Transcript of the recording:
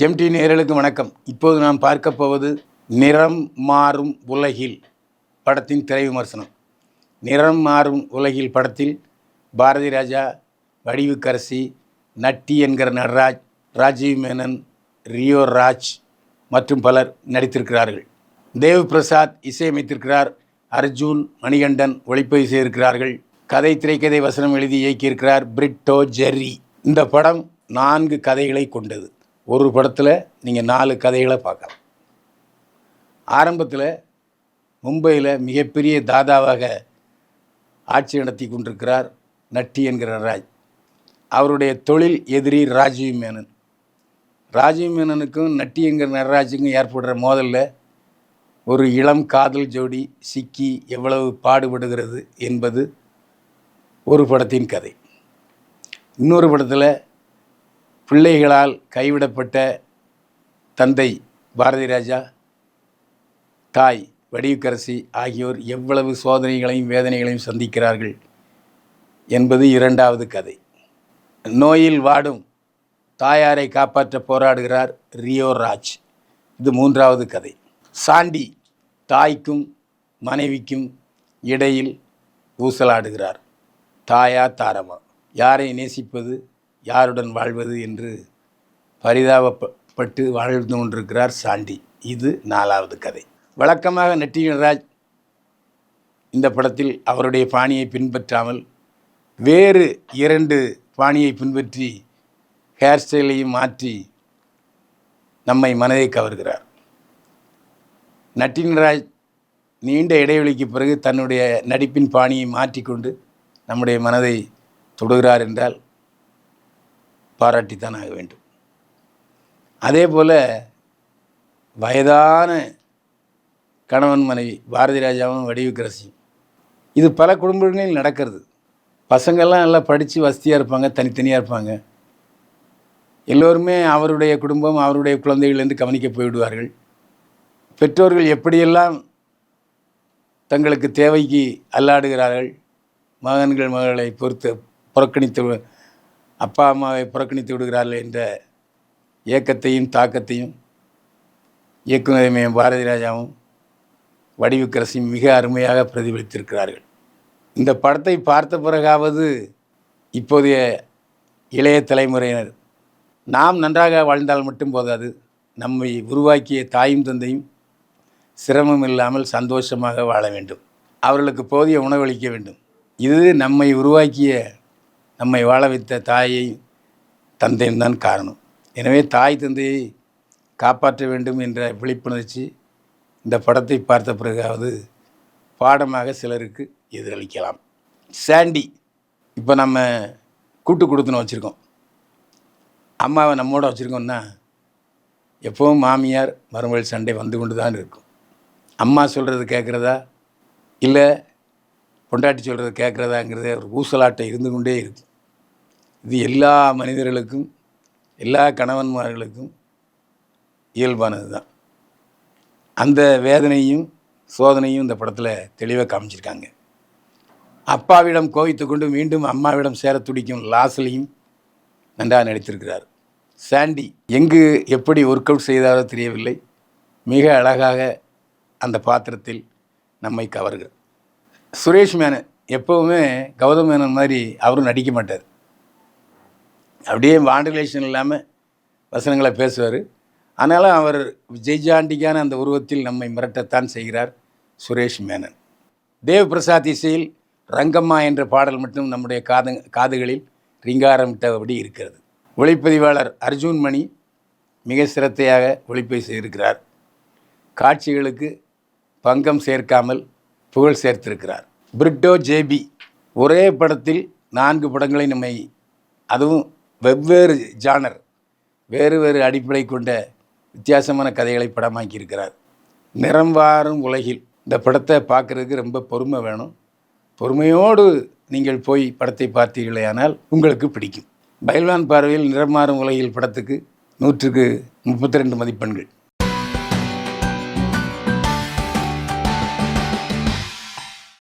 Empty நேயர்களுக்கு வணக்கம். இப்போது நாம் பார்க்க போவது நிறம் மாறும் உலகில் படத்தின் திரை விமர்சனம். நிறம் மாறும் உலகில் படத்தில் பாரதி ராஜா, வடிவுக்கரசி, நட்டி என்கிற நடராஜ், ராஜீவ் மேனன், ரியோ ராஜ் மற்றும் பலர் நடித்திருக்கிறார்கள். தேவ் பிரசாத் இசையமைத்திருக்கிறார். அர்ஜுன், மணிகண்டன் ஒளிப்பதிவு செய்திருக்கிறார்கள். கதை, திரைக்கதை, வசனம் எழுதி இயக்கியிருக்கிறார் பிரிட்டோ ஜெர்ரி. இந்த படம் 4 கதைகளை கொண்டது. ஒரு படத்தில் நீங்கள் 4 கதைகளை பார்க்கலாம். ஆரம்பத்தில் மும்பையில் மிகப்பெரிய தாதாவாக ஆட்சி நடத்தி கொண்டிருக்கிறார் நட்டி என்கிற ராஜ். அவருடைய தொழில் எதிரி ராஜீவ் மேனன். ராஜீவ் மேனனுக்கும் நட்டி என்கிற நடராஜுக்கும் ஏற்படுற மோதலில் ஒரு இளம் காதல் ஜோடி சிக்கி எவ்வளவு பாடுபடுகிறது என்பது ஒரு படத்தின் கதை. இன்னொரு படத்தில் பிள்ளைகளால் கைவிடப்பட்ட தந்தை பாரதி ராஜா, தாய் வடிவுக்கரசி ஆகியோர் எவ்வளவு சோதனைகளையும் வேதனைகளையும் சந்திக்கிறார்கள் என்பது 2வது கதை. நோயில் வாடும் தாயாரை காப்பாற்ற போராடுகிறார் ரியோ ராஜ். இது 3வது கதை. சாண்டி தாய்க்கும் மனைவிக்கும் இடையில் ஊசலாடுகிறார். தாயா தாரமா, யாரை நேசிப்பது, யாருடன் வாழ்வது என்று பரிதாபப்பட்டு வாழ்ந்து கொண்டிருக்கிறார் சாண்டி. இது 4வது கதை. வழக்கமாக நட்டி நடராஜ் இந்த படத்தில் அவருடைய பாணியை பின்பற்றாமல் வேறு 2 பாணியை பின்பற்றி ஹேர் ஸ்டைலையும் மாற்றி நம்மை மனதை கவர்கிறார். நட்டி நடராஜ் நீண்ட இடைவெளிக்கு பிறகு தன்னுடைய நடிப்பின் பாணியை மாற்றிக்கொண்டு நம்முடைய மனதை தொடுகிறார் என்றால் பாராட்டித்தான் ஆக வேண்டும். அதே போல் வயதான கணவன் மனைவி பாரதி ராஜாவும் வடிவுக்கரசியும், இது பல குடும்பங்களில் நடக்கிறது. பசங்கள்லாம் நல்லா படித்து வசதியாக இருப்பாங்க, தனித்தனியாக இருப்பாங்க. எல்லோருமே அவருடைய குடும்பம், அவருடைய குழந்தைகள் என்று கவனிக்க போய்விடுவார்கள். பெற்றோர்கள் எப்படியெல்லாம் தங்களுக்கு தேவைக்கு அல்லாடுகிறார்கள். மகன்கள் மகளை புறக்கணித்து அப்பா அம்மாவை புறக்கணித்து விடுகிறார்கள் என்ற ஏக்கத்தையும் தாக்கத்தையும் இயக்குனர் பாரதி ராஜாவும் வடிவுக்கரசியும் மிக அருமையாக பிரதிபலித்திருக்கிறார்கள். இந்த படத்தை பார்த்த பிறகாவது இப்போதைய இளைய தலைமுறையினர் நாம் நன்றாக வாழ்ந்தால் மட்டும் போதாது, நம்மை உருவாக்கிய தாயும் தந்தையும் சிரமம் இல்லாமல் சந்தோஷமாக வாழ வேண்டும். அவர்களுக்கு போதிய உணவளிக்க வேண்டும். இது நம்மை உருவாக்கிய, நம்மை வாழ வைத்த தாயை தந்தையும் தான் காரணம். எனவே தாய் தந்தையை காப்பாற்ற வேண்டும் என்ற விழிப்புணர்ச்சி இந்த படத்தை பார்த்த பிறகாவது பாடமாக சிலருக்கு எதிரொலிக்கலாம். சாண்டி, இப்போ நம்ம கூட்டு குடுத்தனம் வச்சுருக்கோம், அம்மாவை நம்மோட வச்சுருக்கோம்னா எப்போவும் மாமியார் மருமகள் சண்டை வந்து கொண்டு தான் இருக்கும். அம்மா சொல்கிறது கேட்குறதா இல்லை பொண்டாட்டி சொல்கிறது கேட்குறதாங்கிறத ஒரு ஊசலாட்டம் இருந்து கொண்டே இருக்கும். இது எல்லா மனிதர்களுக்கும், எல்லா கணவன்மார்களுக்கும் இயல்பானது தான். அந்த வேதனையும் சோதனையும் இந்த படத்தில் தெளிவாக காமிச்சிருக்காங்க. அப்பாவிடம் கோவித்து கொண்டு மீண்டும் அம்மாவிடம் சேர துடிக்கும் லாஸ்லியும் நன்றாக நடித்திருக்கிறார். சாண்டி எங்கு எப்படி ஒர்க் அவுட் செய்தாரோ தெரியவில்லை, மிக அழகாக அந்த பாத்திரத்தில் நம்மை கவர்கிறார். சுரேஷ் மேனன் எப்போவுமே கௌதம் மேனன் மாதிரி அவரும் நடிக்க மாட்டார். அப்படியே மாடுலேஷன் இல்லாமல் வசனங்களை பேசுவார். ஆனாலும் அவர் ஜெய்ஜாண்டிக்கான அந்த உருவத்தில் நம்மை மிரட்டத்தான் செய்கிறார் சுரேஷ் மேனன். தேவ் பிரசாத் இசையில் ரங்கம்மா என்ற பாடல் மட்டும் நம்முடைய காதுகளில் ரிங்காரமிட்டபடி இருக்கிறது. ஒளிப்பதிவாளர் அர்ஜுன் மணி மிக சிரத்தையாக ஒளிப்பதிவு செய்திருக்கிறார். காட்சிகளுக்கு பங்கம் சேர்க்காமல் புகழ் சேர்த்திருக்கிறார். பிரிட்டோ ஜேபி ஒரே படத்தில் 4 படங்களை நம்மை, அதுவும் வெவ்வேறு ஜானர், வேறு வேறு அடிப்படை கொண்ட வித்தியாசமான கதைகளை படமாக்கியிருக்கிறார். நிறம் மாறும் உலகில் இந்த படத்தை பார்க்குறதுக்கு ரொம்ப பொறுமை வேணும். பொறுமையோடு நீங்கள் போய் படத்தை பார்த்தீர்களே ஆனால் உங்களுக்கு பிடிக்கும். பைல்வான் பார்வையில் நிறம் மாறும் உலகில் படத்துக்கு 100க்கு 32 மதிப்பெண்கள்.